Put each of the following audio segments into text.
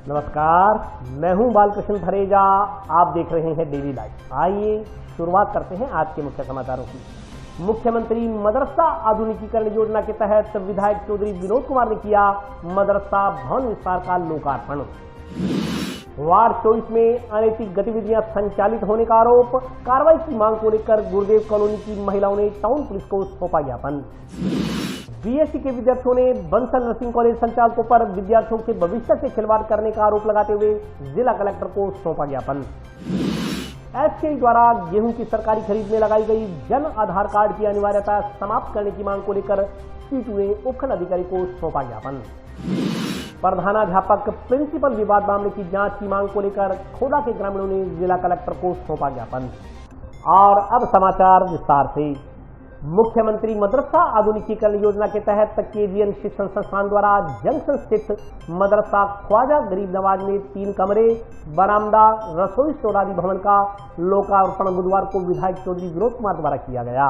नमस्कार, मैं हूं बालकृष्ण फरेजा। आप देख रहे हैं डेली लाइफ। आइए शुरुआत करते हैं आज के मुख्य समाचारों की। मुख्यमंत्री मदरसा आधुनिकीकरण योजना के तहत विधायक चौधरी विनोद कुमार ने किया मदरसा भवन विस्तार का लोकार्पण। वार्ड 24 में अनैतिक गतिविधियां संचालित होने का आरोप, कार्रवाई की मांग को लेकर गुरुदेव कॉलोनी की महिलाओं ने टाउन पुलिस को सौंपा ज्ञापन। बीएससी के विद्यार्थियों ने बंसल नर्सिंग कॉलेज संचालकों पर विद्यार्थियों के भविष्य से खिलवाड़ करने का आरोप लगाते हुए जिला कलेक्टर को सौंपा ज्ञापन। एसकेई द्वारा गेहूं की सरकारी खरीद में लगाई गई जन आधार कार्ड की अनिवार्यता समाप्त करने की मांग को लेकर सीटूए उपखंड अधिकारी को सौंपा ज्ञापन। प्रधानाध्यापक प्रिंसिपल विवाद मामले की जांच की मांग को लेकर खोड़ा के ग्रामीणों ने जिला कलेक्टर को सौंपा ज्ञापन। और अब समाचार विस्तार से। मुख्यमंत्री मदरसा आधुनिकीकरण योजना के तहत केजीएन शिक्षण संस्थान द्वारा जंक्शन स्थित मदरसा ख्वाजा गरीब नवाज में 3 कमरे, बरामदा, रसोई स्टोर आदि भवन का लोकार्पण बुधवार को विधायक चौधरी विनोद कुमार द्वारा किया गया।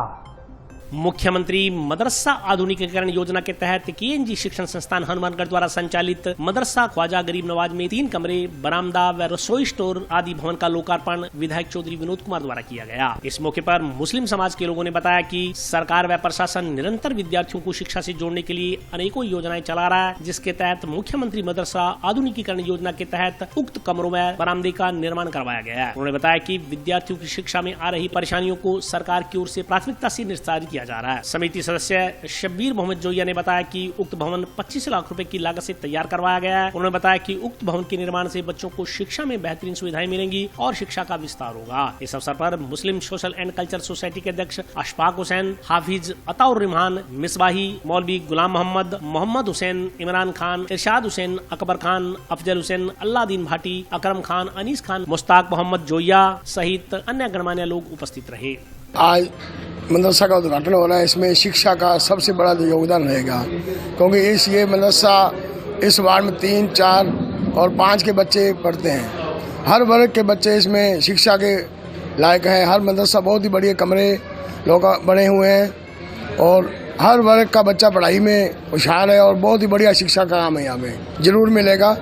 मुख्यमंत्री मदरसा आधुनिकीकरण योजना के तहत केएनजी शिक्षण संस्थान हनुमानगढ़ द्वारा संचालित मदरसा ख्वाजा गरीब नवाज में 3 कमरे, बरामदा व रसोई स्टोर आदि भवन का लोकार्पण विधायक चौधरी विनोद कुमार द्वारा किया गया। इस मौके पर मुस्लिम समाज के लोगों ने बताया कि सरकार व प्रशासन निरंतर विद्यार्थियों को शिक्षा से जोड़ने के लिए अनेकों योजनाएं चला रहा है, जिसके तहत मुख्यमंत्री मदरसा आधुनिकीकरण योजना के तहत उक्त कमरों में बरामदे का निर्माण करवाया गया है। उन्होंने बताया कि विद्यार्थियों की शिक्षा में आ रही परेशानियों को सरकार की ओर से प्राथमिकता से निस्तारित किया जा रहा है। समिति सदस्य शब्बीर मोहम्मद जोइया ने बताया कि उक्त भवन 25 लाख रुपए की लागत से तैयार करवाया गया है। उन्होंने बताया कि उक्त भवन के निर्माण से बच्चों को शिक्षा में बेहतरीन सुविधाएं मिलेंगी और शिक्षा का विस्तार होगा। इस अवसर पर मुस्लिम सोशल एंड कल्चर सोसाइटी के अध्यक्ष अशफाक हुसैन, हाफिज अताउर रहमान, मिसबाही, मौलवी गुलाम मोहम्मद, मोहम्मद हुसैन, इमरान खान, इरशाद हुसैन, अकबर खान, अफजल हुसैन, अल्लादीन भाटी, अकरम खान, अनीस खान, मुश्ताक मोहम्मद जोइया सहित अन्य गणमान्य लोग उपस्थित रहे। आज मदरसा का उद्घाटन हो रहा है। इसमें शिक्षा का सबसे बड़ा योगदान रहेगा, क्योंकि ये मदरसा इस वार्ड में 3, 4 और 5 के बच्चे पढ़ते हैं। हर वर्ग के बच्चे इसमें शिक्षा के लायक हैं। हर मदरसा बहुत ही बढ़िया कमरे लोग बने हुए हैं और हर वर्ग का बच्चा पढ़ाई में होशियार है और बहुत ही बढ़िया शिक्षा का काम है। यहाँ पे जरूर मिलेगा,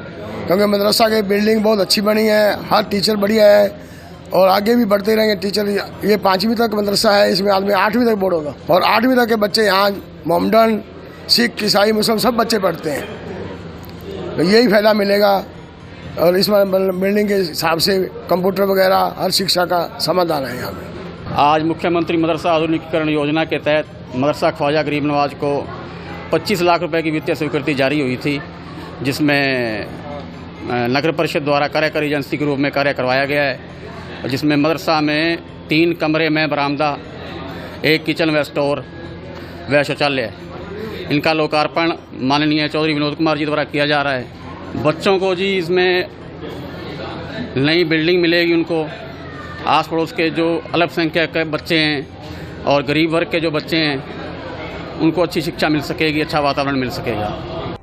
क्योंकि मदरसा की बिल्डिंग बहुत अच्छी बनी है, हर टीचर बढ़िया है और आगे भी बढ़ते रहेंगे टीचर। ये 5वीं तक मदरसा है, इसमें आदमी 8वीं तक बोर्ड होगा और 8वीं तक के बच्चे यहाँ मोहम्मदन, सिख, ईसाई, मुस्लिम सब बच्चे पढ़ते हैं। तो यही फायदा मिलेगा और इसमें बिल्डिंग के हिसाब से कंप्यूटर वगैरह हर शिक्षा का समाधान है यहाँ पे। आज मुख्यमंत्री मदरसा आधुनिकीकरण योजना के तहत मदरसा ख्वाजा गरीब नवाज को 25 लाख रुपए की वित्तीय स्वीकृति जारी हुई थी, जिसमें नगर परिषद द्वारा कार्यकारी एजेंसी के रूप में कार्य करवाया गया है, जिसमें मदरसा में 3 कमरे में बरामदा, 1 किचन व स्टोर व शौचालय। इनका लोकार्पण माननीय चौधरी विनोद कुमार जी द्वारा किया जा रहा है। बच्चों को जी इसमें नई बिल्डिंग मिलेगी, उनको आस पड़ोस के जो अल्पसंख्यक के बच्चे हैं और गरीब वर्ग के जो बच्चे हैं उनको अच्छी शिक्षा मिल सकेगी, अच्छा वातावरण मिल सकेगा।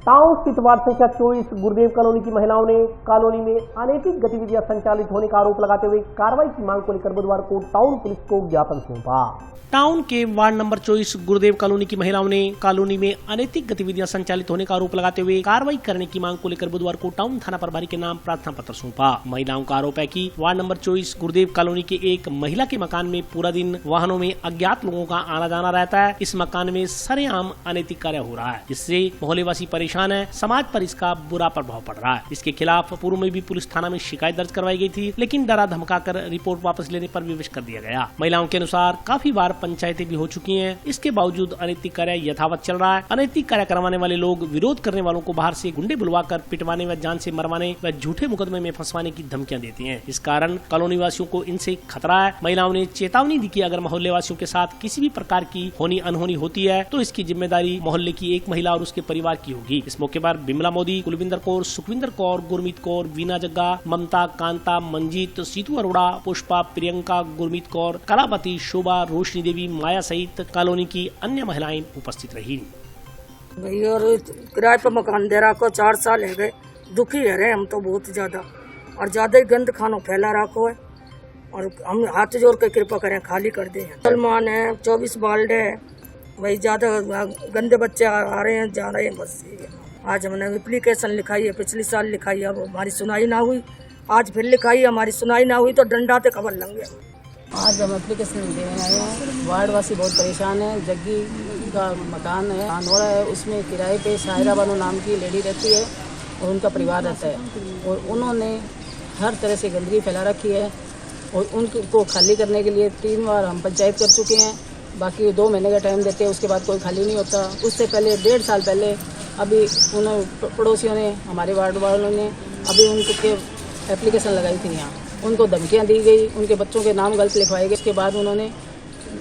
टाउन स्थित वार्ड संख्या 24 गुरुदेव कॉलोनी की महिलाओं ने कॉलोनी में अनैतिक गतिविधियां संचालित होने का आरोप लगाते हुए कार्रवाई की मांग को लेकर बुधवार को टाउन पुलिस को ज्ञापन सौंपा। टाउन के वार्ड नंबर 24 गुरुदेव कॉलोनी की महिलाओं ने कॉलोनी में अनैतिक गतिविधियां संचालित होने का आरोप लगाते हुए कार्रवाई करने की मांग को लेकर बुधवार को टाउन थाना प्रभारी के नाम प्रार्थना पत्र सौंपा। महिलाओं का आरोप है कि वार्ड नंबर 24 गुरुदेव कॉलोनी के एक महिला के मकान में पूरा दिन वाहनों में अज्ञात लोगों का आना जाना रहता है। इस मकान में सरेआम अनैतिक कार्य हो रहा है, जिससे मोहल्लेवासी परेशान है। समाज पर इसका बुरा प्रभाव पड़ रहा है। इसके खिलाफ पूर्व में भी पुलिस थाना में शिकायत दर्ज करवाई गई थी, लेकिन डरा धमकाकर रिपोर्ट वापस लेने पर विवश कर दिया गया। महिलाओं के अनुसार काफी बार पंचायतें भी हो चुकी हैं, इसके बावजूद अनैतिक कार्य यथावत चल रहा है। अनैतिक कार्य करवाने वाले लोग विरोध करने वालों को बाहर से गुंडे बुलवाकर पिटवाने व जान से मरवाने व झूठे मुकदमे में फंसवाने की धमकियां देती हैं। इस कारण कॉलोनी वासियों को इनसे खतरा है। महिलाओं ने चेतावनी दी कि अगर मोहल्ले वासियों के साथ किसी भी प्रकार की होनी अनहोनी होती है तो इसकी जिम्मेदारी मोहल्ले की एक महिला और उसके परिवार की होगी। इस मौके पर बिमला मोदी, कुलविंदर कौर, सुखविंदर कौर, गुरमीत कौर, वीना जग्गा, ममता, कांता, मंजीत, सीतू अरोड़ा, पुष्पा, प्रियंका, गुरमीत कौर, कलावती, शोभा, रोशनी देवी, माया सहित कॉलोनी की अन्य महिलाएं उपस्थित रही। भाई और किराए पर मकान दे रहा को 4 साल है गए, दुखी है रहे हम तो बहुत ज्यादा, और ज्यादा ही गंद खानो फैला रखो है और हम हाथ जोड़ के कृपा करें खाली कर दें। सलमान है, 24 बाल्ड है, वही ज्यादा गंदे बच्चे आ रहे हैं जा रहे हैं, बस आज हमने एप्लीकेशन लिखाई है, पिछले साल लिखाई है, अब हमारी सुनाई ना हुई। आज फिर लिखाई, हमारी सुनाई ना हुई तो डंडा ते खबर लग गया। आज हम एप्लीकेशन देने आए हैं। वार्ड वासी बहुत परेशान है। जग्गी का मकान है अनोड़ा है, उसमें किराए पे साहिरा बानो नाम की लेडी रहती है और उनका परिवार रहता है, और उन्होंने हर तरह से गंदगी फैला रखी है और उनको खाली करने के लिए 3 बार हम पंचायत कर चुके हैं। बाकी 2 महीने का टाइम देते हैं, उसके बाद कोई खाली नहीं होता। उससे पहले 1.5 साल पहले अभी उन्होंने पड़ोसियों ने, हमारे वार्ड वालों ने अभी उनके एप्लीकेशन लगाई थी। यहाँ उनको धमकियाँ दी गई, उनके बच्चों के नाम गलत लिखवाए गए। इसके बाद उन्होंने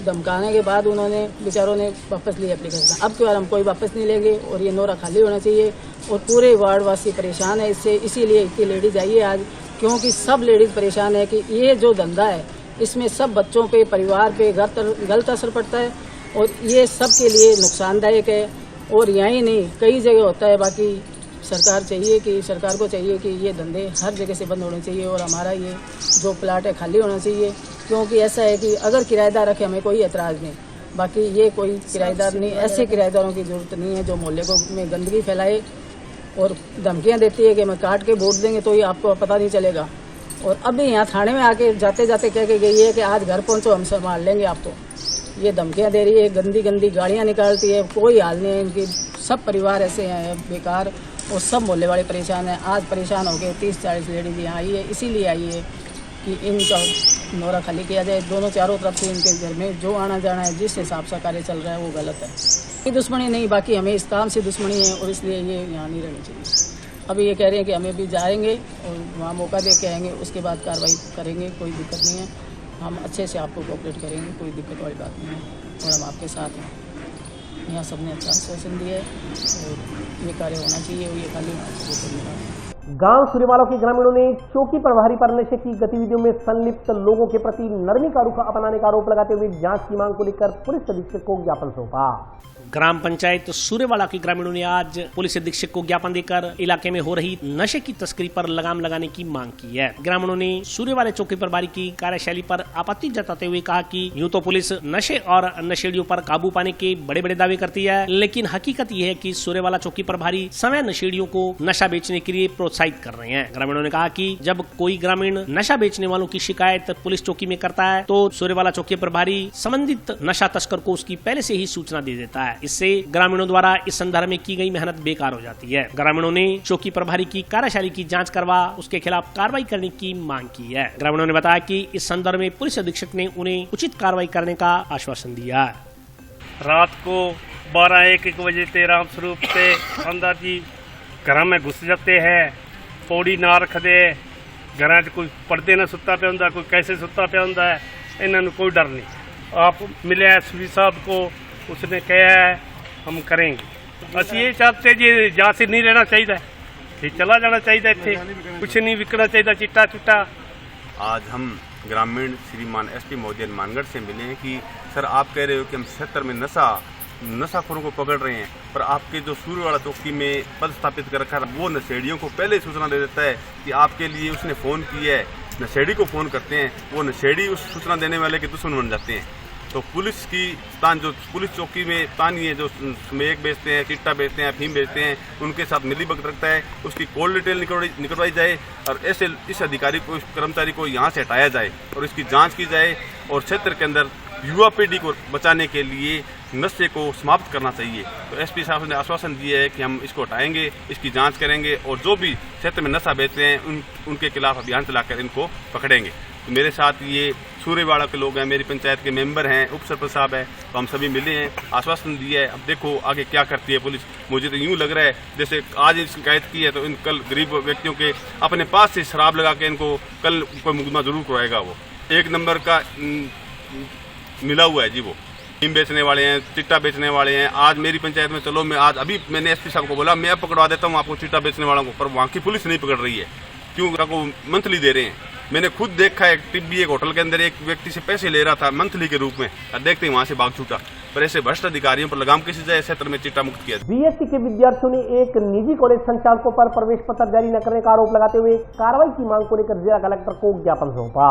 धमकाने के बाद उन्होंने बेचारों ने वापस ली एप्लीकेशन। अब की बार हम कोई वापस नहीं लेंगे और ये नोरा खाली होना चाहिए। और पूरे वार्ड वासी परेशान है इससे, इसीलिए इतनी लेडीज आई है आज, क्योंकि सब लेडीज परेशान है कि ये जो धंधा है इसमें सब बच्चों पे, परिवार पे गलत असर पड़ता है और ये सब के लिए नुकसानदायक है। और यहीं नहीं, कई जगह होता है। बाकी सरकार को चाहिए कि ये धंधे हर जगह से बंद होने चाहिए और हमारा ये जो प्लाट है खाली होना चाहिए। क्योंकि ऐसा है कि अगर किराएदार रखे हमें कोई एतराज़ नहीं, बाकी ये कोई किराएदार नहीं, ऐसे किराएदारों की जरूरत नहीं है जो मोहल्ले को में गंदगी फैलाए और धमकियाँ देती है कि मैं काट के वोट देंगे तो ये आपको पता नहीं चलेगा। और अभी यहाँ थाने में आके जाते जाते कह के गई है कि आज घर पहुँचो, हम संभाल लेंगे आपको। ये धमकियाँ दे रही है, गंदी गंदी गाड़ियाँ निकालती है, कोई हाल नहीं है इनकी। सब परिवार ऐसे हैं बेकार और सब मोहल्ले वाले परेशान हैं। आज परेशान हो गए, 30-40 लेडीज यहाँ आई है, इसीलिए आई है कि इनका नोरा खाली किया जाए। दोनों चारों तरफ से इनके घर में जो आना जाना है, जिस हिसाब से कार्य चल रहा है वो गलत है। ये दुश्मनी नहीं, बाकी हमें इस काम से दुश्मनी है और इसलिए ये यहाँ नहीं रहनी चाहिए। अभी ये कह रहे हैं कि हमें भी जाएंगे और वहाँ मौका दे के आएंगे, उसके बाद कार्रवाई करेंगे, कोई दिक्कत नहीं है। हम अच्छे से आपको कोऑपरेट करेंगे, कोई दिक्कत वाली बात नहीं है और हम आपके साथ हैं। यहाँ सबने अच्छा आश्वासन दिया है और ये कार्य होना चाहिए और ये खाली होना चाहिए। गांव सूर्यवाला के ग्रामीणों ने चौकी प्रभारी पर नशे की गतिविधियों में संलिप्त लोगों के प्रति नरमी का रुख अपनाने का आरोप लगाते हुए जांच की मांग को लेकर पुलिस अधीक्षक को ज्ञापन सौंपा। ग्राम पंचायत सूर्यवाला के ग्रामीणों ने आज पुलिस अधीक्षक को ज्ञापन देकर इलाके में हो रही नशे की तस्करी पर लगाम लगाने की मांग की है। ग्रामीणों ने सूर्यवाला चौकी प्रभारी की कार्यशैली पर आपत्ति जताते हुए कहा कि यूं तो पुलिस नशे और नशेड़ियों पर काबू पाने के बड़े बड़े दावे करती है, लेकिन हकीकत यह है कि सूर्यवाला चौकी प्रभारी समय नशेड़ियों को नशा बेचने के लिए प्रोत्साहित कर रहे हैं। ग्रामीणों ने कहा कि जब कोई ग्रामीण नशा बेचने वालों की शिकायत पुलिस चौकी में करता है तो सूर्यवाला चौकी प्रभारी संबंधित नशा तस्कर को उसकी पहले से ही सूचना दे देता है। इससे ग्रामीणों द्वारा इस संदर्भ में की गई मेहनत बेकार हो जाती है। ग्रामीणों ने चौकी प्रभारी की कार्यशैली की जांच करवा उसके खिलाफ कार्रवाई करने की मांग की है। ग्रामीणों ने बताया कि इस संदर्भ में पुलिस अधीक्षक ने उन्हें उचित कार्रवाई करने का आश्वासन दिया है। रात को 12-1 बजे ते राम स्वरूप से अंदर जी घर में घुस जाते हैं, पौड़ी ना रखते, घर च कोई पर्दे ना सुता पे होंदा, कोई कैसे सुता पे होंदा है, इन्होंने कोई डर नहीं। आप मिले एसपी साहब को, उसने कहा है हम करेंगे। बस ये चाहते जी जहाँ से नहीं रहना चाहिए, ये चला जाना चाहिए, इतने कुछ नहीं बिकना चाहिए चिट्टा चुट्टा। आज हम ग्रामीण श्रीमान एसपी महोदय मानगढ़ से मिले हैं कि सर आप कह रहे हो कि हम 76 में नशाखोरों को पकड़ रहे हैं, पर आपके जो सूर्यवाला चौकी में पदस्थापित कर रखा है वो नशेड़ियों को पहले ही सूचना दे देता है कि आपके लिए उसने फोन किया है। नशेड़ी को फोन करते हैं, वो नशेड़ी उस सूचना देने वाले के दुश्मन बन जाते हैं। तो पुलिस की जो पुलिस चौकी में तानी है, जो स्मैक बेचते हैं, चिट्टा बेचते हैं, अफीम बेचते हैं, उनके साथ मिलीभगत रखता है, उसकी कॉल डिटेल निकलवाई जाए और ऐसे इस अधिकारी को, इस कर्मचारी को यहाँ से हटाया जाए और इसकी जांच की जाए और क्षेत्र के अंदर युवा पीढ़ी को बचाने के लिए नशे को समाप्त करना चाहिए। तो एसपी साहब ने आश्वासन दिया है कि हम इसको हटाएंगे, इसकी जांच करेंगे और जो भी क्षेत्र में नशा बेच रहे हैं उनके खिलाफ अभियान चलाकर इनको पकड़ेंगे। तो मेरे साथ ये सूर्यवाला के लोग हैं, मेरी पंचायत के मेंबर हैं, उप सरपंच साहब है, तो हम सभी मिले हैं, आश्वासन दिया है। अब देखो आगे क्या करती है पुलिस। मुझे तो यूं लग रहा है जैसे आज शिकायत की है तो इन कल गरीब व्यक्तियों के अपने पास से शराब लगा के इनको कल कोई मुकदमा जरूर करवाएगा। वो 1 नंबर का मिला हुआ है जी, वो टीम बेचने वाले हैं, चिट्टा बेचने वाले हैं। आज मेरी पंचायत में चलो मैं आज अभी मैंने एसपी साहब को बोला मैं पकड़वा देता हूँ आपको चिट्टा बेचने वालों को, पर वहाँ की पुलिस नहीं पकड़ रही है। क्यों? को मंथली दे रहे हैं। मैंने खुद देखा है टिब्बी एक होटल के अंदर एक व्यक्ति से पैसे ले रहा था मंथली के रूप में, देखते ही वहाँ से भाग छूटा। पर ऐसे भ्रष्ट अधिकारियों पर लगाम कैसे जाए, क्षेत्र में चिट्टा मुक्त किया। बीएससी के विद्यार्थियों ने एक निजी कॉलेज संचालकों पर प्रवेश पत्र जारी न करने का आरोप लगाते हुए कार्रवाई की मांग को लेकर जिला कलेक्टर को ज्ञापन सौंपा।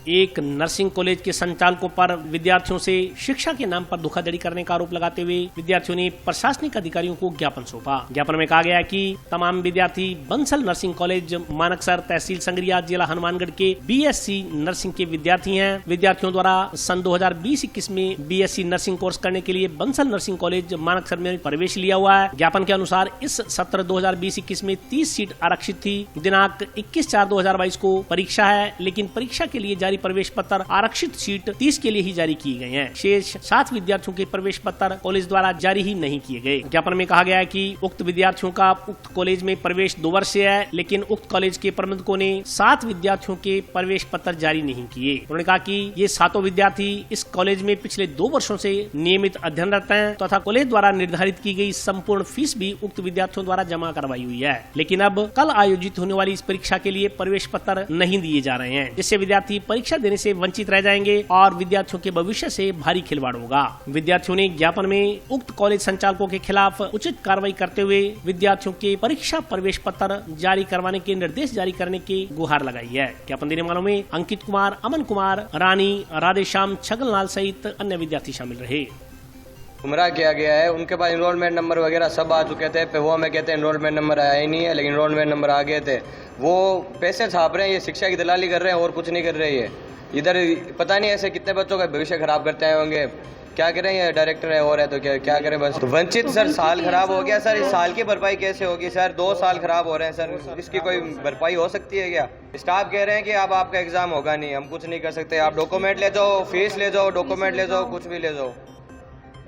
एक नर्सिंग कॉलेज के संचालकों पर विद्यार्थियों से शिक्षा के नाम पर धोखाधड़ी करने का आरोप लगाते हुए विद्यार्थियों ने प्रशासनिक अधिकारियों को ज्ञापन सौंपा। ज्ञापन में कहा गया है कि तमाम विद्यार्थी बंसल नर्सिंग कॉलेज मानकसर तहसील संग्रिया जिला हनुमानगढ़ के बीएससी नर्सिंग के विद्यार्थी हैं। विद्यार्थियों द्वारा सन 2020-21 में बीएससी नर्सिंग कोर्स करने के लिए बंसल नर्सिंग कॉलेज मानकसर में प्रवेश लिया हुआ है। ज्ञापन के अनुसार इस सत्र 2020-21 में 30 सीट आरक्षित थी। दिनांक 21/4/2022 को परीक्षा है, लेकिन परीक्षा के लिए जारी प्रवेश पत्र आरक्षित सीट 30 के लिए ही जारी किए गए हैं। शेष 7 विद्यार्थियों के प्रवेश पत्र कॉलेज द्वारा जारी ही नहीं किए गए। ज्ञापन में कहा गया है कि उक्त विद्यार्थियों का उक्त कॉलेज में प्रवेश 2 वर्ष से है, लेकिन उक्त कॉलेज के प्रबंधकों ने 7 विद्यार्थियों के प्रवेश पत्र जारी नहीं किए। उन्होंने कहा कि ये 7 विद्यार्थी इस कॉलेज में पिछले 2 वर्षों से नियमित अध्ययनरत हैं तथा कॉलेज द्वारा निर्धारित की गई संपूर्ण फीस भी उक्त विद्यार्थियों द्वारा जमा करवाई हुई है, लेकिन अब कल आयोजित होने वाली इस परीक्षा के लिए प्रवेश पत्र नहीं दिए जा रहे हैं, जिससे विद्यार्थी परीक्षा देने से वंचित रह जाएंगे और विद्यार्थियों के भविष्य से भारी खिलवाड़ होगा। विद्यार्थियों ने ज्ञापन में उक्त कॉलेज संचालकों के खिलाफ उचित कार्रवाई करते हुए विद्यार्थियों के परीक्षा प्रवेश पत्र जारी करवाने के निर्देश जारी करने की गुहार लगाई है। ज्ञापन देने वालों में अंकित कुमार, अमन कुमार, रानी, राधेश्याम, छगनलाल सहित अन्य विद्यार्थी शामिल रहे। गुमराह किया गया है। उनके पास इनरोलमेंट नंबर वगैरह सब आ चुके थे, वो हमें कहते हैं इनरोलमेंट नंबर आया ही नहीं है, लेकिन इनरोलमेंट नंबर आ गए थे। वो पैसे छाप रहे हैं, ये शिक्षा की दलाली कर रहे हैं और कुछ नहीं कर रहे हैं। इधर पता नहीं ऐसे कितने बच्चों का भविष्य खराब करते आए होंगे, क्या करें, ये डायरेक्टर है और है तो क्या करें बस। तो वंचित सर साल खराब हो गया सर, इस साल की भरपाई कैसे होगी सर? 2 साल खराब हो रहे हैं सर, इसकी कोई भरपाई हो सकती है क्या? स्टाफ कह रहे हैं कि अब आपका एग्जाम होगा नहीं, हम कुछ नहीं कर सकते, आप डॉक्यूमेंट ले जाओ, फीस ले जाओ, डॉक्यूमेंट ले जाओ, कुछ भी ले जाओ,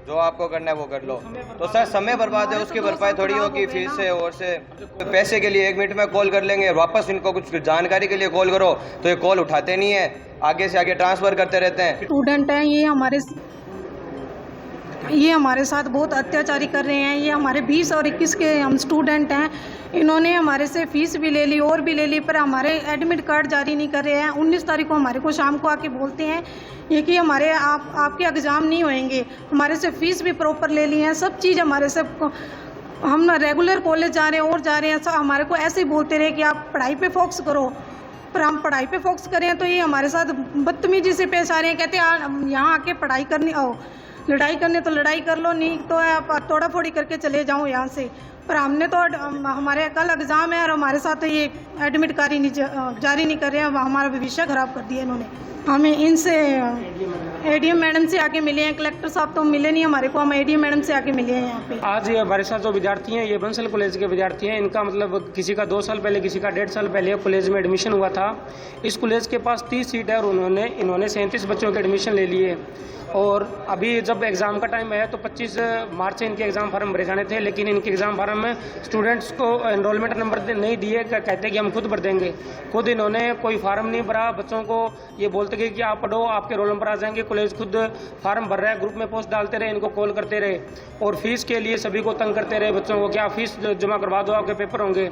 जो आपको करना है वो कर लो। तो सर समय बर्बाद है, उसकी भरपाई थोड़ी होगी फीस से और से। पैसे के लिए 1 मिनट में कॉल कर लेंगे, वापस इनको कुछ जानकारी के लिए कॉल करो तो ये कॉल उठाते नहीं है, आगे से आगे ट्रांसफर करते रहते हैं। स्टूडेंट हैं ये हमारे साथ बहुत अत्याचारी कर रहे हैं। ये हमारे 20 और 21 के हम स्टूडेंट हैं, इन्होंने हमारे से फीस भी ले ली और भी ले ली, पर हमारे एडमिट कार्ड जारी नहीं कर रहे हैं। 19 तारीख को हमारे को शाम को आके बोलते हैं ये कि हमारे आपके एग्ज़ाम नहीं होएंगे। हमारे से फीस भी प्रॉपर ले ली है, सब चीज़ हमारे से। हम ना रेगुलर कॉलेज जा रहे हैं और जा रहे हैं, सब हमारे को ऐसे ही बोलते रहे कि आप पढ़ाई पे फोकस करो, पर हम पढ़ाई पे फोकस करें तो ये हमारे साथ बदतमीजी से पेश आ रहे हैं। कहते हैं यहाँ आके पढ़ाई करनी आओ, लड़ाई करने तो लड़ाई कर लो, नहीं तो आप तोड़ा फोड़ी करके चले जाओ यहाँ से। पर हमने तो हमारे कल एग्ज़ाम है और हमारे साथ ये एडमिट कार्ड जारी नहीं कर रहे हैं, हमारा भविष्य खराब कर दिया इन्होंने। हमें इनसे एडीएम मैडम से आके मिले हैं, कलेक्टर साहब तो मिले नहीं हमारे को, हम एडीएम मैडम से आके मिले हैं यहाँ पे। आज ये हमारे साथ जो विद्यार्थी हैं ये बंसल कॉलेज के विद्यार्थी हैं। इनका मतलब किसी का 2 साल पहले, किसी का 1.5 साल पहले कॉलेज में एडमिशन हुआ था। इस कॉलेज के पास 30 सीट है और इन्होंने 37 बच्चों के एडमिशन ले लिए। और अभी जब एग्ज़ाम का टाइम है तो 25 मार्च से इनके एग्ज़ाम फार्म भरे जाने थे, लेकिन इनके एग्ज़ाम फार्म में स्टूडेंट्स को एनरोलमेंट नंबर नहीं दिए, कहते कि हम खुद भर देंगे। खुद इन्होंने कोई फार्म नहीं भरा, बच्चों को ये बोलते कि आप पढ़ो, आपके रोल नंबर आ जाएंगे। कॉलेज खुद फार्म भर रहा है, ग्रुप में पोस्ट डालते रहे, इनको कॉल करते रहे और फीस के लिए सभी को तंग करते रहे बच्चों को, क्या फीस जमा करवा दो, आपके पेपर होंगे।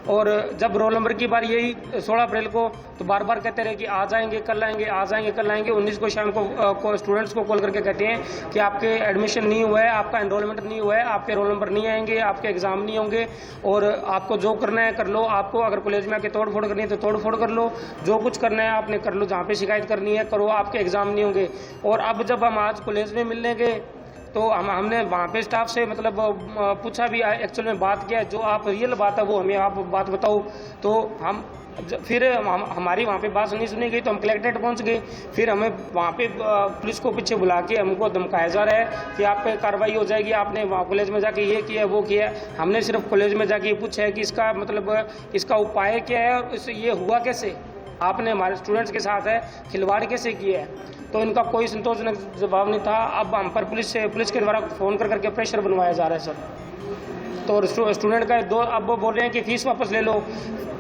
और जब रोल नंबर की बार यही 16 अप्रैल को तो बार बार कहते रहे कि आ जाएंगे कल आएंगे, आ जाएंगे कल आएंगे। 19 को शाम को स्टूडेंट्स को कॉल करके कहते हैं कि आपके एडमिशन नहीं हुआ है, आपका एनरोलमेंट नहीं हुआ है, आपके रोल नंबर नहीं आएंगे, आपके एग्जाम नहीं होंगे और आपको जो करना है कर लो। आपको अगर कॉलेज में आके तोड़ फोड़ करनी है तो तोड़ फोड़ कर लो, जो कुछ करना है आपने कर लो, जहाँ पे शिकायत करनी है करो, आपके एग्जाम नहीं होंगे। और अब जब हम आज कॉलेज में मिलने गए तो हमने वहाँ पे स्टाफ से मतलब पूछा भी, एक्चुअल में बात क्या है, जो आप रियल बात है वो हमें आप बात बताओ। तो हम फिर हमारी वहाँ पे बात सुनी गई तो हम कलेक्ट्रेट पहुँच गए। फिर हमें वहाँ पे पुलिस को पीछे बुला के हमको धमकाया जा रहा है कि आप पे कार्रवाई हो जाएगी, आपने वहाँ कॉलेज में जाके ये किया वो किया। हमने सिर्फ कॉलेज में जाके ये पूछा है कि इसका मतलब इसका उपाय क्या है और इससे ये हुआ कैसे, आपने हमारे स्टूडेंट्स के साथ है खिलवाड़ कैसे किया है। तो इनका कोई संतोषजनक जवाब नहीं था। अब हम पर पुलिस के द्वारा फ़ोन करके प्रेशर बनवाया जा रहा है सर। तो स्टूडेंट का अब वो बोल रहे हैं कि फ़ीस वापस ले लो।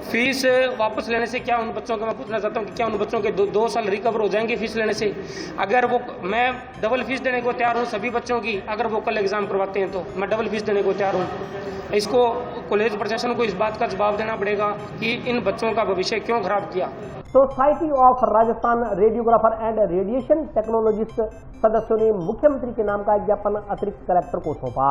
फीस वापस लेने से क्या उन बच्चों को, मैं पूछना चाहता हूँ कि क्या उन बच्चों के 2 साल रिकवर हो जाएंगे फीस लेने से? अगर वो, मैं डबल फीस देने को तैयार हूँ सभी बच्चों की, अगर वो कल एग्जाम करवाते हैं तो मैं डबल फीस देने को तैयार हूँ। इसको कॉलेज प्रशासन को इस बात का जवाब देना पड़ेगा कि इन बच्चों का भविष्य क्यों खराब किया। Society of Rajasthan radiographer and radiation technologist सदस्यों ने मुख्यमंत्री के नाम का एक ज्ञापन अतिरिक्त कलेक्टर को सौंपा।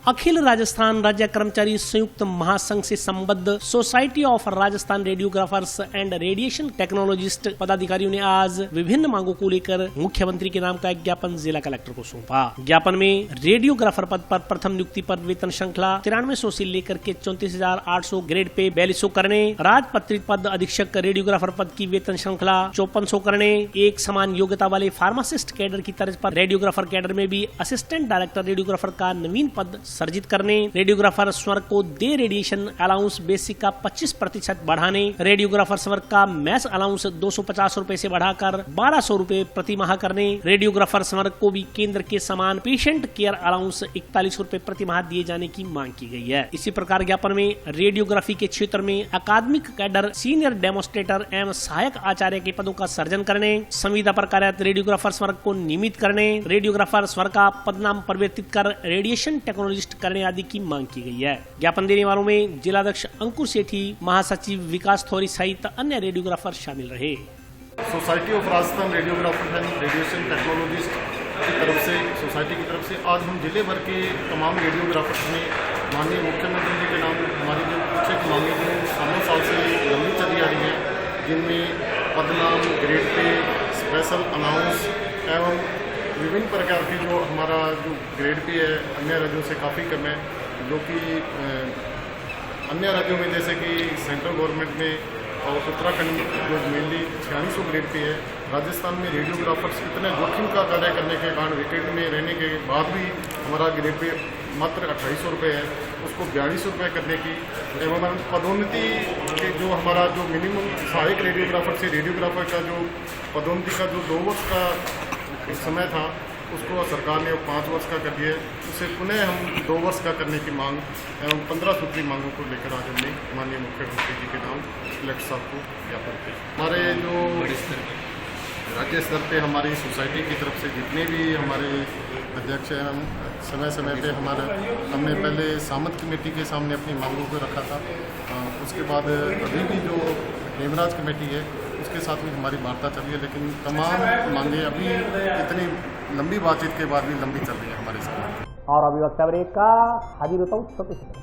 अखिल राजस्थान राज्य कर्मचारी संयुक्त महासंघ से संबद्ध society of Rajasthan radiographers and radiation technologist पदाधिकारियों ने आज विभिन्न मांगों को लेकर मुख्यमंत्री के नाम का एक ज्ञापन जिला कलेक्टर को सौंपा। ज्ञापन में रेडियोग्राफर पद पर प्रथम नियुक्ति पर वेतन श्रृंखला 9300 से लेकर के 34,800 ग्रेड पे 4200 करने, राजपत्रित पद अधीक्षक रेडियोग्राफर पद की वेतन श्रृंखला 5400 करने, एक समान योग्यता वाले फार्मासिस्ट कैडर की तर्ज पर रेडियोग्राफर कैडर में भी असिस्टेंट डायरेक्टर रेडियोग्राफर का नवीन पद सर्जित करने, रेडियोग्राफर स्वर्ग को डे रेडिएशन अलाउंस बेसिक का 25% बढ़ाने, रेडियोग्राफर स्वर्ग का मैस अलाउंस 250 रूपए से बढ़ाकर 1200 रूपए प्रति माह करने, रेडियोग्राफर स्वर्ग को भी केंद्र के समान पेशेंट केयर अलाउंस 41 रूपए प्रति माह दिए जाने की मांग की गई है। इसी प्रकार ज्ञापन में रेडियोग्राफी के क्षेत्र में अकादमिक कैडर, सीनियर डेमोस्ट्रेटर एवं सहायक आचार्य के पदों का सर्जन करने, संविदा पर कार्यरत रेडियोग्राफर स्वर्ग को नियमित करने, रेडियोग्राफर स्वर्ग का पदनाम परिवर्तित कर रेडिएशन टेक्नोलॉजिस्ट करने आदि की मांग की गई है। ज्ञापन देने वालों में जिलाध्यक्ष अंकुर सेठी, महासचिव विकास थोरी सहित अन्य रेडियोग्राफर शामिल रहे। Society of Rajasthan radiographer and radiation technologist की तरफ से, सोसाइटी की तरफ से आज हम जिले भर के तमाम रेडियोग्राफर्स ने माननीय मुख्यमंत्री जी के नाम हमारी जो कुछ एक मांगे जो सालों साल से लंबी चली आ रही है, जिनमें पदनाम, ग्रेड पे, स्पेशल अनाउंस एवं विभिन्न प्रकार की जो हमारा जो ग्रेड पे है अन्य राज्यों से काफ़ी कम है, जो कि अन्य राज्यों में जैसे कि सेंट्रल गवर्नमेंट में और उत्तराखंड में जो मेनली 4600 ग्रेड पे है, राजस्थान में रेडियोग्राफर्स इतने जोखिम का कार्य करने के कारण विकेट में रहने के बाद भी हमारा ग्रेड पे मात्र 2800 रुपये है, उसको 4200 रुपये करने की एवं पदोन्नति के जो हमारा जो मिनिमम सहायक रेडियोग्राफर से रेडियोग्राफर का जो पदोन्नति का जो 2 वर्ष का समय था उसको सरकार ने 5 वर्ष का कर दिया है, उसे पुनः हम 2 वर्ष का करने की मांग एवं 15 सूत्री मांगों को लेकर आज हमने माननीय मुख्यमंत्री जी के नाम कलेक्टर साहब को ज्ञापन किया। हमारे जो राज्य स्तर पे हमारी सोसाइटी की तरफ से जितने भी हमारे अध्यक्ष हैं, समय समय पे हमने पहले सामंत कमेटी के सामने अपनी मांगों को रखा था, उसके बाद अभी भी जो हेमराज कमेटी है उसके साथ भी हमारी वार्ता चल रही है, लेकिन तमाम मांगे अभी इतनी लंबी बातचीत के बाद भी लंबी चल रही है हमारे साथ। और अभी वक्त ब्रेक का हाजिर होता हूँ छोटे से।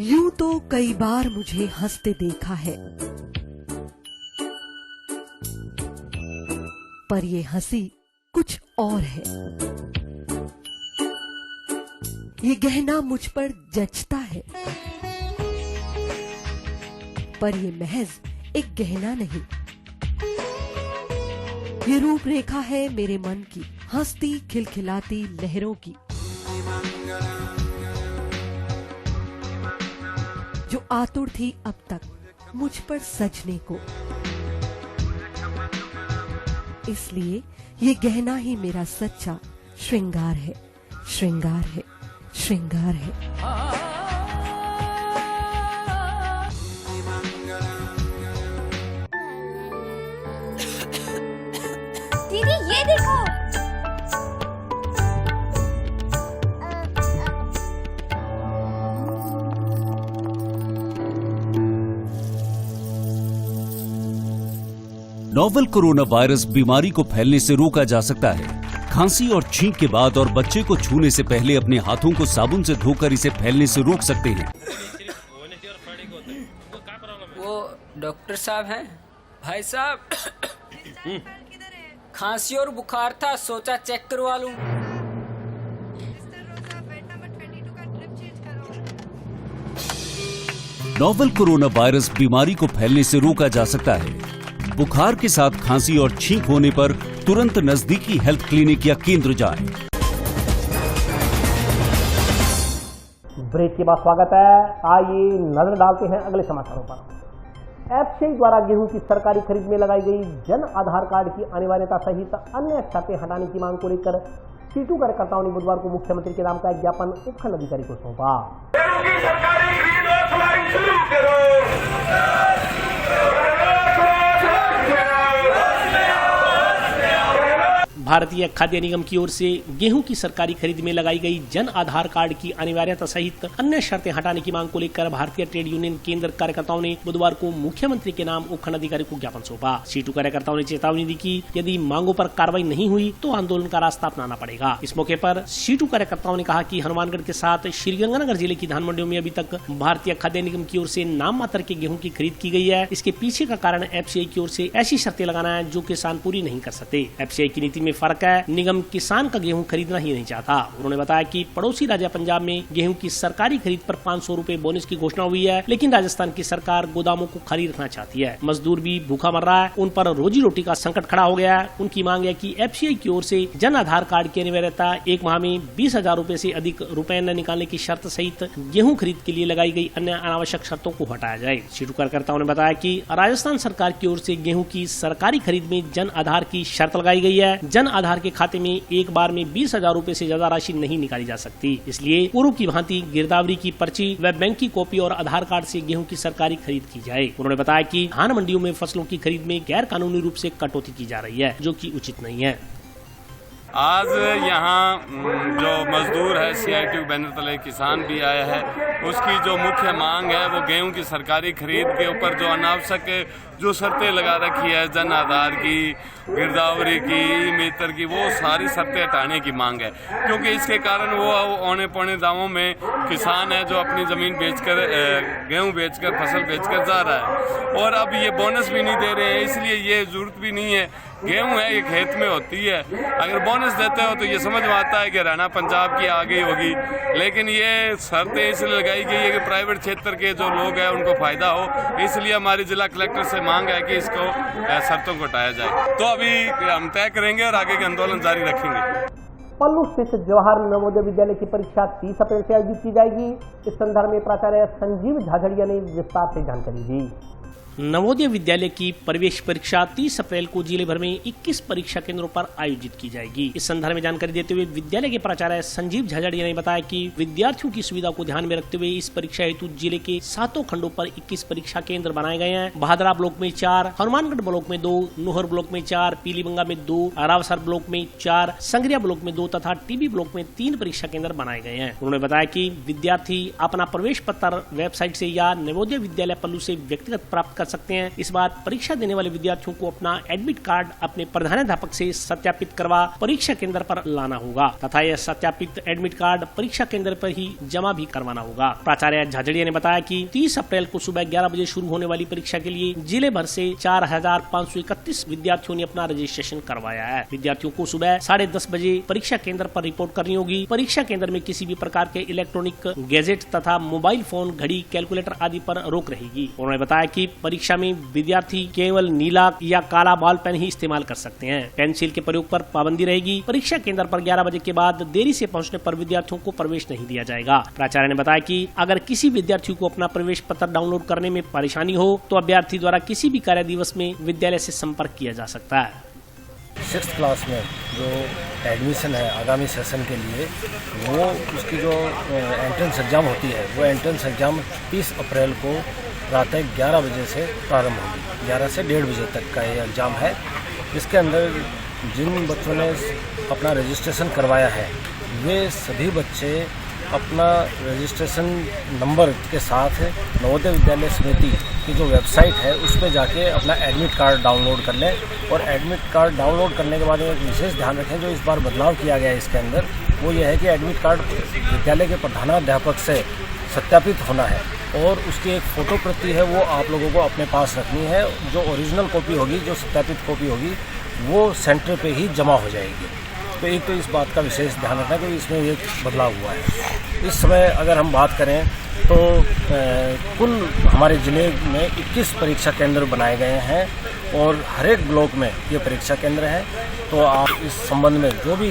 यूं तो कई बार मुझे हंसते देखा है, पर ये हंसी कुछ और है। ये गहना मुझ पर जचता है, पर ये महज एक गहना नहीं, ये रूपरेखा है मेरे मन की, हंसती खिलखिलाती लहरों की, जो आतुर थी अब तक मुझ पर सजने को। इसलिए ये गहना ही मेरा सच्चा श्रृंगार है, श्रृंगार है, श्रृंगार है। दीदी ये देखो, नोवेल कोरोना वायरस बीमारी को फैलने से रोका जा सकता है। खांसी और छींक के बाद और बच्चे को छूने से पहले अपने हाथों को साबुन से धोकर इसे फैलने से रोक सकते हैं। वो डॉक्टर साहब हैं? भाई साहब, खांसी और बुखार था, सोचा चेक करवा लूं। नोवेल कोरोना वायरस बीमारी को फैलने से रोका जा सकता है। बुखार के साथ खांसी और छींक होने पर तुरंत नजदीकी हेल्थ क्लिनिक या केंद्र जाएं। ब्रेक के बाद स्वागत है। आइए नजर डालते हैं अगले समाचारों पर। एफसीआई द्वारा गेहूं की सरकारी खरीद में लगाई गई जन आधार कार्ड की अनिवार्यता सहित अन्य शर्तें हटाने की मांग को लेकर सीटू कार्यकर्ताओं ने बुधवार को मुख्यमंत्री के नाम का एक ज्ञापन उपखंड अधिकारी को सौंपा। भारतीय खाद्य निगम की ओर से गेहूं की सरकारी खरीद में लगाई गई जन आधार कार्ड की अनिवार्यता सहित अन्य शर्तें हटाने की मांग को लेकर भारतीय ट्रेड यूनियन केंद्र कार्यकर्ताओं ने बुधवार को मुख्यमंत्री के नाम उपखंड अधिकारी को ज्ञापन सौंपा। सीटू कार्यकर्ताओं ने चेतावनी दी कि यदि मांगों पर कार्रवाई नहीं हुई तो आंदोलन का रास्ता अपनाना पड़ेगा। इस मौके पर सीटू कार्यकर्ताओं ने कहा कि हनुमानगढ़ के साथ श्रीगंगानगर जिले की धान मंडियों में अभी तक भारतीय खाद्य निगम की ओर से नाम मात्र के गेहूं की खरीद की गई है। इसके पीछे का कारण एफसीआई की ओर से ऐसी शर्तें लगाना है जो किसान पूरी नहीं कर सकते। एफसीआई की नीति में फर्क है, निगम किसान का गेहूं खरीदना ही नहीं चाहता। उन्होंने बताया कि पड़ोसी राज्य पंजाब में गेहूं की सरकारी खरीद पर 500 रुपए बोनस की घोषणा हुई है, लेकिन राजस्थान की सरकार गोदामों को खाली रखना चाहती है। मजदूर भी भूखा मर रहा है, उन पर रोजी रोटी का संकट खड़ा हो गया है। उनकी मांग है कि एफसीआई की ओर से जन आधार कार्ड की अनिवार्यता एक माह में 20,000 रुपए से अधिक रुपए न निकालने की शर्त सहित गेहूं खरीद के लिए लगाई गई अन्य अनावश्यक शर्तों को हटाया जाए। सीटू कार्यकर्ताओं ने बताया कि राजस्थान सरकार की ओर से गेहूं की सरकारी खरीद में जन आधार की शर्त लगाई गई है। जन आधार के खाते में एक बार में 20,000 रुपए से ज्यादा राशि नहीं निकाली जा सकती। इसलिए पूर्व की भांति गिरदावरी की पर्ची व बैंक की कॉपी और आधार कार्ड से गेहूं की सरकारी खरीद की जाए। उन्होंने बताया कि धान मंडियों में फसलों की खरीद में गैर कानूनी रूप से कटौती की जा रही है, जो कि उचित नहीं है। आज यहाँ जो मजदूर है सीआईटी बैनर तले किसान भी आया है, उसकी जो मुख्य मांग है वो गेहूं की सरकारी खरीद के ऊपर जो अनावश्यक जो शर्तें लगा रखी है, जन आधार की, गिरदावरी की, मीटर की, वो सारी शर्तें हटाने की मांग है। क्योंकि इसके कारण वो औने पौने दामों में किसान है जो अपनी ज़मीन बेचकर गेहूं बेचकर फसल बेचकर जा रहा है, और अब ये बोनस भी नहीं दे रहे हैं। इसलिए ये जरूरत भी नहीं है, गेहूं है ये खेत में होती है, अगर बोनस देते हो तो ये समझ में आता है कि हरियाणा पंजाब की आ गई होगी। लेकिन ये शर्तें इसलिए लगाई गई है कि प्राइवेट क्षेत्र के जो लोग हैं उनको फायदा हो, इसलिए हमारी जिला कलेक्टर से मांग है कि इसको शर्तों को हटाया जाए। तो अभी हम तय करेंगे और आगे के आंदोलन जारी रखेंगे। पल्लू स्थित जवाहर नवोदय विद्यालय की परीक्षा 30 अप्रैल से आयोजित की जाएगी। इस संदर्भ में प्राचार्य संजीव झाझड़िया ने विस्तार से जानकारी दी। नवोदय विद्यालय की प्रवेश परीक्षा 30 अप्रैल को जिले भर में 21 परीक्षा केंद्रों पर आयोजित की जाएगी। इस संदर्भ में जानकारी देते हुए विद्यालय के प्राचार्य संजीव झाझड़िया ने बताया कि विद्यार्थियों की सुविधा को ध्यान में रखते हुए इस परीक्षा हेतु जिले के 7 खंडों पर 21 परीक्षा केंद्र बनाए गए हैं। बहादुरा ब्लॉक में 4, हनुमानगढ़ ब्लॉक में 2, नोहर ब्लॉक में 4, पीलीबंगा में 2, रावसर ब्लॉक में 4, संगरिया ब्लॉक में 2 तथा टीबी ब्लॉक में 3 परीक्षा केंद्र बनाए गए हैं। उन्होंने बताया कि विद्यार्थी अपना प्रवेश पत्र वेबसाइट से या नवोदय विद्यालय पल्लू से व्यक्तिगत प्राप्त कर सकते हैं। इस बार परीक्षा देने वाले विद्यार्थियों को अपना एडमिट कार्ड अपने प्रधानाध्यापक से सत्यापित करवा परीक्षा केंद्र पर लाना होगा तथा यह सत्यापित एडमिट कार्ड परीक्षा केंद्र पर ही जमा भी करवाना होगा। प्राचार्य झाझड़िया ने बताया कि 30 अप्रैल को सुबह 11 बजे शुरू होने वाली परीक्षा के लिए जिले भर से 4,531 विद्यार्थियों ने अपना रजिस्ट्रेशन करवाया है। विद्यार्थियों को सुबह 10:30 बजे परीक्षा केंद्र पर रिपोर्ट करनी होगी। परीक्षा केंद्र में किसी भी प्रकार के इलेक्ट्रॉनिक गैजेट तथा मोबाइल फोन, घड़ी, कैलकुलेटर आदि पर रोक रहेगी। उन्होंने बताया कि परीक्षा में विद्यार्थी केवल नीला या काला बॉल पेन ही इस्तेमाल कर सकते हैं। पेंसिल के प्रयोग पर पाबंदी रहेगी। परीक्षा केंद्र पर 11 बजे के बाद देरी से पहुंचने पर विद्यार्थियों को प्रवेश नहीं दिया जाएगा। प्राचार्य ने बताया कि अगर किसी विद्यार्थी को अपना प्रवेश पत्र डाउनलोड करने में परेशानी हो तो अभ्यर्थी द्वारा किसी भी कार्य दिवस में विद्यालय से संपर्क किया जा सकता है। 6th क्लास में जो एडमिशन है आगामी सेशन के लिए, वो उसकी जो एंट्रेंस एग्ज़ाम होती है, वो एंट्रेंस एग्ज़ाम 30 अप्रैल को रात 11 बजे से प्रारंभ होगी। 11 से 1:30 बजे तक का ये एग्ज़ाम है। इसके अंदर जिन बच्चों ने अपना रजिस्ट्रेशन करवाया है, वे सभी बच्चे अपना रजिस्ट्रेशन नंबर के साथ नवोदय विद्यालय समिति की जो वेबसाइट है उस पर जाके अपना एडमिट कार्ड डाउनलोड कर लें। और एडमिट कार्ड डाउनलोड करने के बाद एक विशेष ध्यान रखें, जो इस बार बदलाव किया गया है इसके अंदर, वो ये है कि एडमिट कार्ड विद्यालय के प्रधानाध्यापक से सत्यापित होना है और उसकी एक फ़ोटो प्रति है वो आप लोगों को अपने पास रखनी है। जो ओरिजिनल कॉपी होगी, जो सत्यापित कॉपी होगी, वो सेंटर पे ही जमा हो जाएगी। तो एक तो इस बात का विशेष ध्यान रखना कि इसमें एक बदलाव हुआ है। इस समय अगर हम बात करें तो कुल हमारे ज़िले में 21 परीक्षा केंद्र बनाए गए हैं और हर एक ब्लॉक में ये परीक्षा केंद्र है। तो आप इस संबंध में जो भी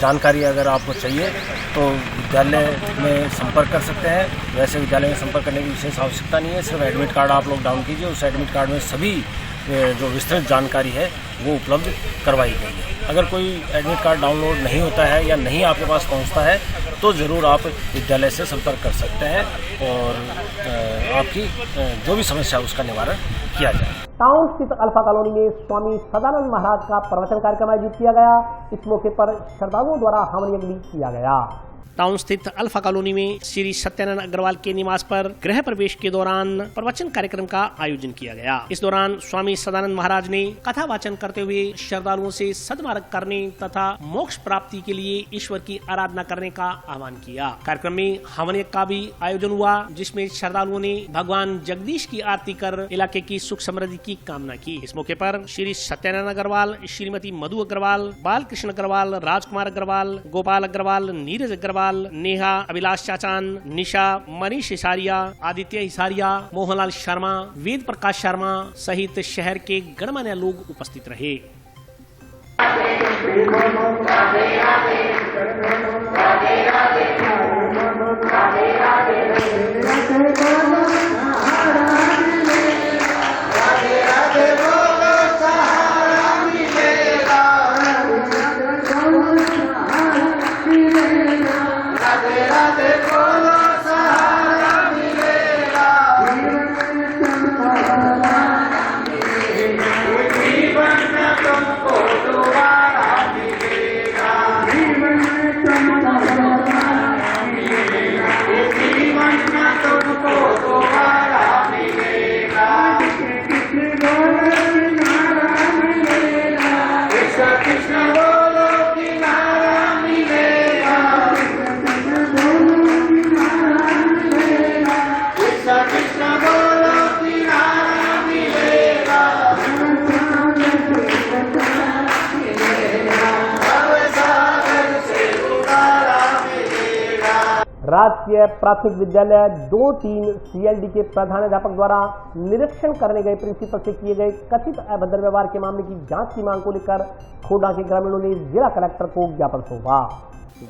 जानकारी अगर आपको चाहिए तो विद्यालय में संपर्क कर सकते हैं। वैसे विद्यालय में संपर्क करने की विशेष आवश्यकता नहीं है, सिर्फ एडमिट कार्ड आप लोग डाउन कीजिए। उस एडमिट कार्ड में सभी जो विस्तृत जानकारी है वो उपलब्ध करवाई गई है। अगर कोई एडमिट कार्ड डाउनलोड नहीं होता है या नहीं आपके पास पहुंचता है तो ज़रूर आप विद्यालय से संपर्क कर सकते हैं और आपकी जो भी समस्या है उसका निवारण किया जाए। टाउन स्थित अल्फा कॉलोनी में स्वामी सदानंद महाराज का प्रवचन कार्यक्रम आयोजित किया गया। इस मौके पर श्रद्धालुओं द्वारा हवन यज्ञ भी किया गया। टाउन स्थित अल्फा कॉलोनी में श्री सत्यानंद अग्रवाल के निवास पर गृह प्रवेश के दौरान प्रवचन कार्यक्रम का आयोजन किया गया। इस दौरान स्वामी सदानंद महाराज ने कथा वाचन करते हुए श्रद्धालुओं से सद्मार्ग करने तथा मोक्ष प्राप्ति के लिए ईश्वर की आराधना करने का आह्वान किया। कार्यक्रम में हवन यज्ञ का भी आयोजन हुआ, जिसमें श्रद्धालुओं ने भगवान जगदीश की आरती कर इलाके की सुख समृद्धि की कामना की। इस मौके पर श्री सत्यानंद अग्रवाल, श्रीमती मधु अग्रवाल, बाल कृष्ण अग्रवाल, राजकुमार अग्रवाल, गोपाल अग्रवाल, नीरज अग्रवाल, नेहा, अभिलाष चाचान, निशा, मनीष हिसारिया, आदित्य हिसारिया, मोहनलाल शर्मा, वेद प्रकाश शर्मा सहित शहर के गणमान्य लोग उपस्थित रहे। राजकीय प्राथमिक विद्यालय 2-3 CLD के प्रधानाध्यापक द्वारा निरीक्षण करने गए प्रिंसिपल से किए गए कथित अभद्र व्यवहार के मामले की जांच की मांग को लेकर खोड़ा के ग्रामीणों ने जिला कलेक्टर को ज्ञापन सौंपा।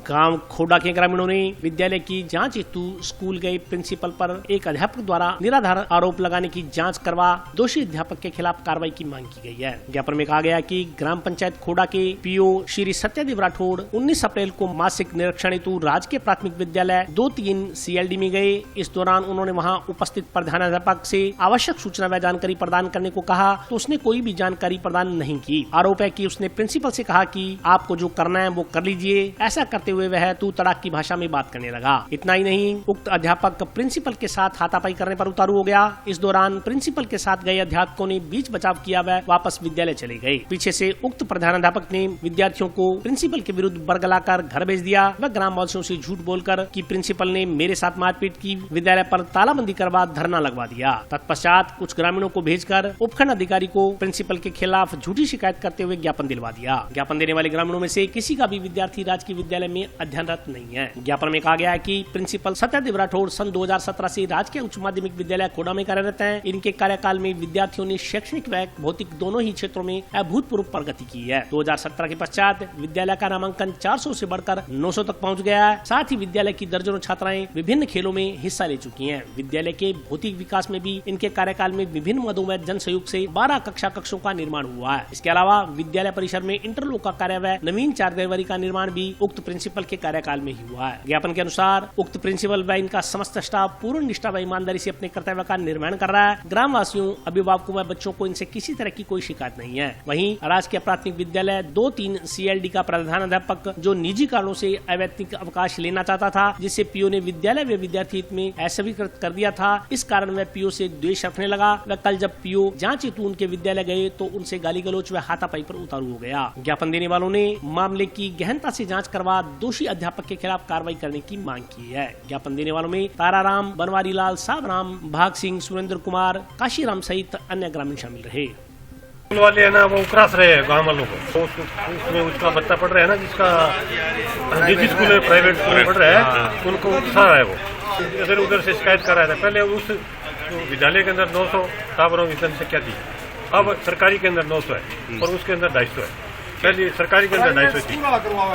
गांव खोड़ा के ग्रामीणों ने विद्यालय की जांच हेतु स्कूल गए प्रिंसिपल पर एक अध्यापक द्वारा निराधार आरोप लगाने की जांच करवा दोषी अध्यापक के खिलाफ कार्रवाई की मांग की गई है। ज्ञापन में कहा गया कि ग्राम पंचायत खोड़ा के पीओ श्री सत्यदेव राठौड़ 19 अप्रैल को मासिक निरीक्षण हेतु राजकीय प्राथमिक विद्यालय 2-3 CLD में गए। इस दौरान उन्होंने वहां उपस्थित प्रधानाध्यापक से आवश्यक सूचना व जानकारी प्रदान करने को कहा तो उसने कोई भी जानकारी प्रदान नहीं की। आरोप है कि उसने प्रिंसिपल से कहा कि आपको जो करना है वो कर लीजिए। ऐसा करते हुए वह तू तड़ाक की भाषा में बात करने लगा। इतना ही नहीं, उक्त अध्यापक प्रिंसिपल के साथ हाथापाई करने पर उतारू हो गया। इस दौरान प्रिंसिपल के साथ गए अध्यापकों ने बीच बचाव किया व वापस विद्यालय चले गए। पीछे से उक्त प्रधानाध्यापक ने विद्यार्थियों को प्रिंसिपल के विरुद्ध बरगलाकर घर भेज दिया व ग्रामवासियों से झूठ बोलकर कि प्रिंसिपल ने मेरे साथ मारपीट की, विद्यालय पर तालाबंदी करवा धरना लगवा दिया। तत्पश्चात कुछ ग्रामीणों को भेजकर उपखंड अधिकारी को प्रिंसिपल के खिलाफ झूठी शिकायत करते हुए ज्ञापन दिलवा दिया। ज्ञापन देने वाले ग्रामीणों में से किसी का भी विद्यार्थी राजकीय विद्यालय में अध्ययनरत नहीं है। ज्ञापन में कहा गया है कि प्रिंसिपल सत्यदेव राठौड़ सन 2017 से राजकीय उच्च माध्यमिक विद्यालय खोड़ा में कार्यरत हैं। इनके कार्यकाल में विद्यार्थियों ने शैक्षणिक व भौतिक दोनों ही क्षेत्रों में अभूतपूर्व प्रगति की है। 2017 के पश्चात विद्यालय का नामांकन 400 से बढ़कर 900 तक पहुंच गया है। साथ ही विद्यालय की दर्जनों छात्राएं विभिन्न खेलों में हिस्सा ले चुकी हैं। विद्यालय के भौतिक विकास में भी इनके कार्यकाल में विभिन्न मदों में जन सहयोग से 12 कक्षों का निर्माण हुआ है। इसके अलावा विद्यालय परिसर में इंटरलॉक का कार्य व नवीन 4 देवरी का निर्माण भी उक्त प्रिंसिपल के कार्यकाल में ही हुआ है। ज्ञापन के अनुसार उक्त प्रिंसिपल व इनका समस्त स्टाफ पूर्ण निष्ठा व ईमानदारी से अपने कर्तव्य का निर्वहन कर रहा है। ग्रामवासियों, अभिभावकों व बच्चों को इनसे किसी तरह की कोई शिकायत नहीं है। वहीं राजकीय प्राथमिक विद्यालय 2-3 CLD का प्रधानाध्यापक जो निजी कारणों से अवैतनिक अवकाश लेना चाहता था, जिससे पीओ ने विद्यालय व विद्यार्थी हित में अस्वीकृत कर दिया था। इस कारण वह पीओ से द्वेष रखने लगा व कल जब पीओ जांच हेतु उनके विद्यालय गए तो उनसे गाली गलौच व हाथापाई पर उतारू हो गया। ज्ञापन देने वालों ने मामले की गहनता से जांच करवा दोषी अध्यापक के खिलाफ कार्रवाई करने की मांग की है। ज्ञापन देने वालों में ताराराम, बनवारी लाल, साबराम, भाग सिंह, सुरेंद्र कुमार, काशीराम सहित अन्य ग्रामीण शामिल रहे। स्कूल वाले है ना, वो उकरास रहे हैं गाँव वालों को। तो उसमें उसका बच्चा पढ़ रहा है ना, जिसका निजी स्कूल में, प्राइवेट स्कूल में पढ़ रहा है, उनको उकसा रहा है। वो इधर उधर से शिकायत कर रहा था। पहले उस विद्यालय के अंदर 900 टावरों की जनसंख्या थी, अब सरकारी के अंदर 900 है और उसके अंदर 250 है। पहले सरकारी के अंदर 250 थी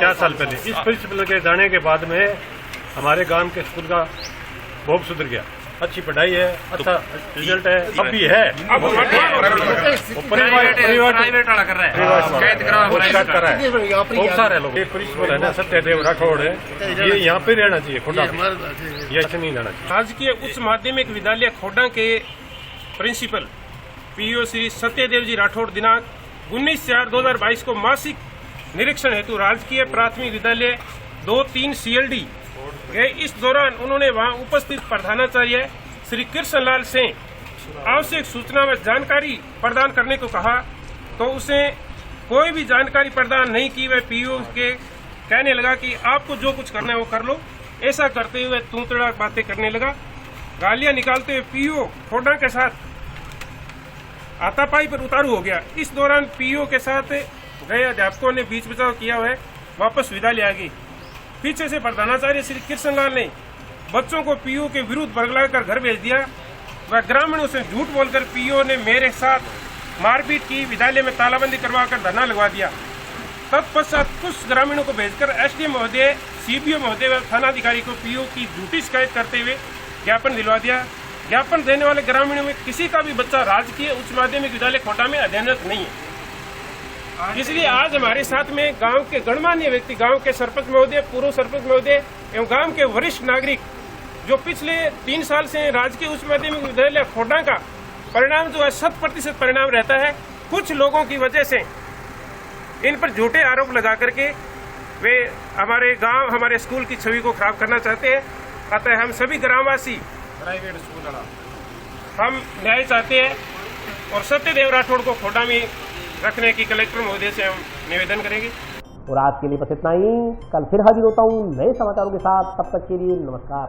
4 साल पहले। इस प्रिंसिपल के जाने के बाद में हमारे गांव के स्कूल का बहुत सुधर गया। अच्छी पढ़ाई है, अच्छा रिजल्ट है, अब भी है। प्राइवेट वाला कर रहा है, शिकायत कर रहा है बहुत सारे लोग। ये प्रिंसिपल है ना सत्यदेव राठौड़ है, ये यहाँ पे रहना चाहिए खोडा, ये ऐसे नहीं रहना चाहिए। राजकीय उच्च माध्यमिक विद्यालय खोडा के प्रिंसिपल पीओ श्री सत्यदेव जी राठौड़ दिनांक 19/4/2022 को मासिक निरीक्षण हेतु राजकीय प्राथमिक विद्यालय 2-3 CLD गए। इस दौरान उन्होंने वहां उपस्थित प्रधानाचार्य श्री कृष्णलाल से आवश्यक सूचना व जानकारी प्रदान करने को कहा, तो उसे कोई भी जानकारी प्रदान नहीं की। वह पीओ के कहने लगा कि आपको जो कुछ करना है वो कर लो। ऐसा करते हुए तू तड़ाक बातें करने लगा। गालियां निकालते हुए पीओ खोडा के साथ हाथापाई पर उतारू हो गया। इस दौरान पीओ के साथ गए अध्यापकों ने बीच बचाव किया हुआ, वापस विद्यालय आ गई। पीछे से प्रधानाचार्य श्री कृष्णलाल ने बच्चों को पीओ के विरुद्ध बरगलाकर घर भेज दिया। वह ग्रामीणों से झूठ बोलकर पीओ ने मेरे साथ मारपीट की, विद्यालय में तालाबंदी करवाकर धरना लगवा दिया। तत्पश्चात कुछ ग्रामीणों को भेजकर SDM महोदय, CBO महोदय व थानाधिकारी को पीओ की झूठी शिकायत करते हुए ज्ञापन दिलवा दिया। ज्ञापन देने वाले ग्रामीणों में किसी का भी बच्चा राजकीय उच्च माध्यमिक विद्यालय खोटा में अध्ययनरत नहीं है। इसलिए आज हमारे साथ में गांव के गणमान्य व्यक्ति, गांव के सरपंच महोदय, पूर्व सरपंच महोदय एवं गांव के वरिष्ठ नागरिक जो पिछले 3 साल से राजकीय उच्च माध्यमिक विद्यालय खोडा का परिणाम जो है 100% परिणाम रहता है। कुछ लोगों की वजह से इन पर झूठे आरोप लगा करके वे हमारे गांव, हमारे स्कूल की छवि को खराब करना चाहते हैं। अतः हम सभी ग्रामवासी प्राइवेट स्कूल हम न्याय चाहते हैं और सत्यदेव राठौड़ को खोडा में रखने की कलेक्टर महोदय से हम निवेदन करेंगे। और आज के लिए बस इतना ही। कल फिर हाजिर होता हूँ नए समाचारों के साथ। तब तक के लिए नमस्कार।